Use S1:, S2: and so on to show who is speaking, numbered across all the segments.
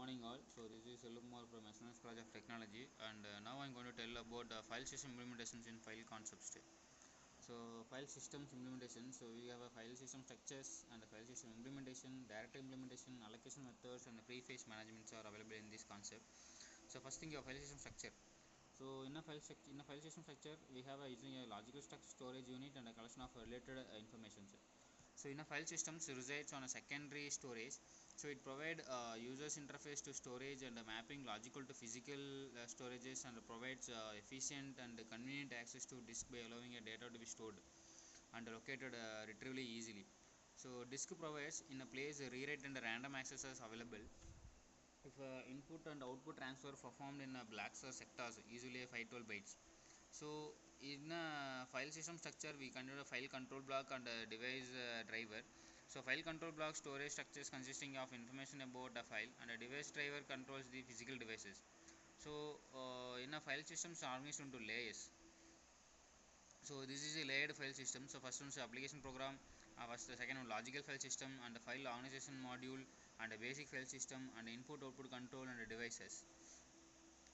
S1: morning all. So this is Selumar from SNS College of Technology, and now I'm going to tell about file system implementations in file concepts. So file systems implementation. So we have a file system structures and the file system implementation, direct implementation, allocation methods, and the preface managements are available in this concept. So first thing, your file system structure. So in a file system structure, we have using a logical structure, storage unit, and a collection of related information. So in a file systems resides on a secondary storage. So it provide users interface to storage and mapping logical to physical storages, and provides efficient and convenient access to disk by allowing a data to be stored and located retrievably easily. So disk provides in a place rewrite and random access is available. If input and output transfer performed in blocks or sectors, usually 512 bytes. So in a file system structure, we consider a file control block and a device driver. So file control block storage structures consisting of information about a file, and a device driver controls the physical devices. So in a file system is organized into layers. So this is a layered file system. So first one is application program, first the second one logical file system, and the file organization module, and a basic file system, and input output control, and the devices.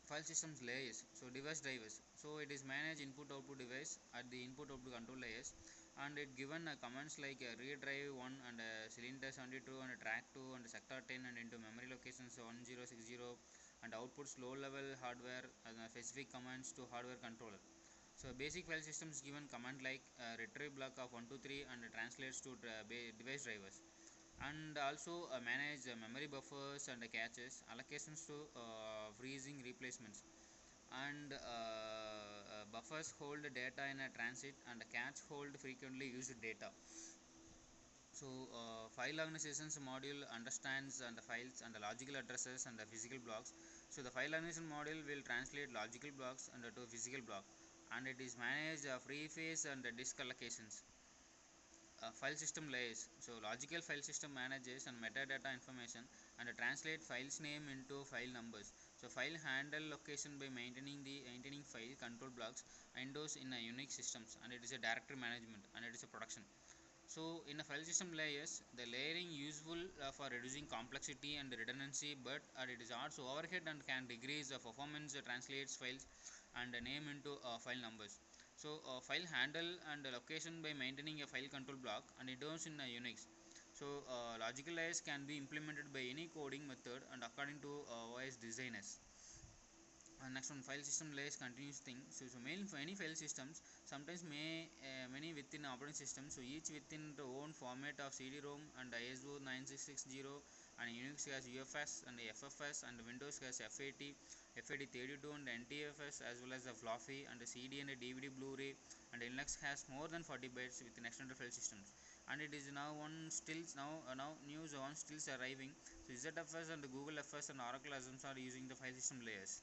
S1: File systems layers. So device drivers. So it is manage input output device at the input output control layers, and it given commands like read drive 1 and cylinder 72 and track 2 and sector 10 and into memory locations 1060, and outputs low level hardware specific commands to hardware controller. So basic file systems given command like retrieve block of 123 and translates to device drivers, and also manage memory buffers and caches, allocations to freezing replacements, and buffers hold data in a transit, and cache hold frequently used data. So file organizations module understands and the files and the logical addresses and the physical blocks. So the file organization module will translate logical blocks and to physical block, and it is managed free phase and disk allocations. File system layers. So logical file system manages and metadata information and translate files name into file numbers. So file handle location by maintaining file control blocks windows in a Unix systems, and it is a directory management, and it is a production. So in the file system layers, the layering useful for reducing complexity and redundancy, but it is also overhead and can decrease the performance. Translates files and name into file numbers. So file handle and location by maintaining a file control block, and it goes in Unix. So logical layers can be implemented by any coding method and according to OS designers. Next one, file system layers continuous thing. So many file systems sometimes many within operating system. So each within the own format of CD-ROM and ISO 9660, and Unix has UFS and FFS, and Windows has FAT, FAT32, and NTFS, as well as the floppy and the CD and the DVD Blu-ray, and Linux has more than 40 bytes within external file systems. And it is now one still now news on still arriving. So ZFS and Google FS and Oracle Assumes are using the file system layers.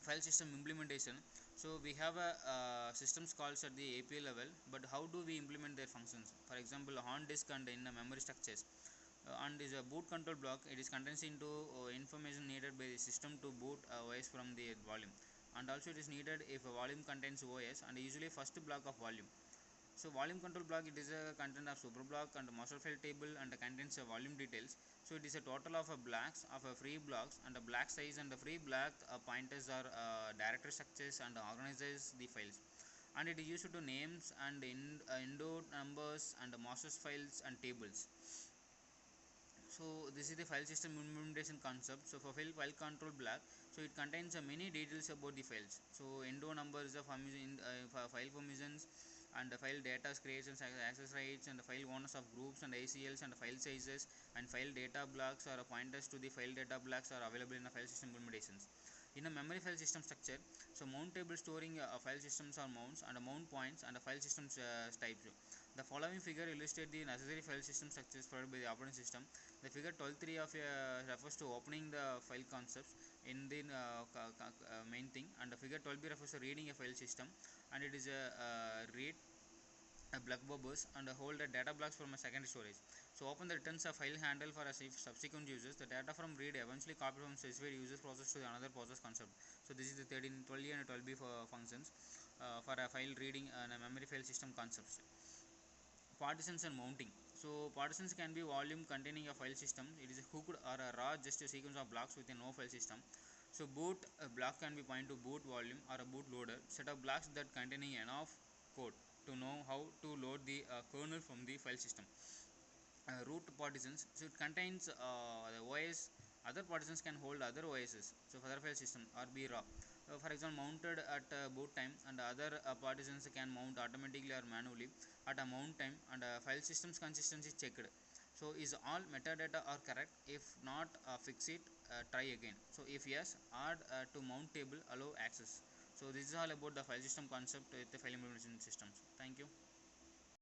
S1: File system implementation. So we have a systems calls at the API level, but how do we implement their functions? For example, on disk and in the memory structures, and is a boot control block. It is contains into information needed by the system to boot OS from the volume, and also it is needed if a volume contains OS, and usually first block of volume. So volume control block, it is a content of super block and master file table, and contains a volume details. So it is a total of blocks of free blocks, and the block size and the free block pointers are directory structures and organizes the files, and it is used to names and indo numbers and master files and tables. So this is the file system implementation concept. So for file control block, so it contains many details about the files. So endo number is the file permissions, and the file data creations, access rights, and the file owners of groups and ACLs, and the file sizes, and file data blocks or pointers to the file data blocks are available in the file system implementations. In a memory file system structure, so mount table storing file systems or mounts, and mount points, and the file systems types. The following figure illustrates the necessary file system structures provided by the operating system. The figure 12.3 of refers to opening the file concepts in the main thing, and the figure 12b refers to reading a file system, and it is a read a block bubbles and hold the data blocks from a secondary storage. So open the returns a file handle for a subsequent users. The data from read eventually copied from specified users process to another process concept. So this is the 13, 12 and 12b for functions for a file reading and a memory file system concepts. Partitions and mounting. So partitions can be volume containing a file system. It is a hooked or a raw just a sequence of blocks with a no file system. So boot block can be pointed to boot volume or a boot loader. Set of blocks that containing enough code to know how to load the kernel from the file system. Root partitions, so it contains the OS. Other partitions can hold other OSs, so for other file system or be raw. For example, mounted at boot time, and other partitions can mount automatically or manually at a mount time, and file systems consistency checked. So is all metadata are correct? If not, fix it, try again. So if yes, add to mount table, allow access. So this is all about the file system concept with the file implementation systems. Thank you.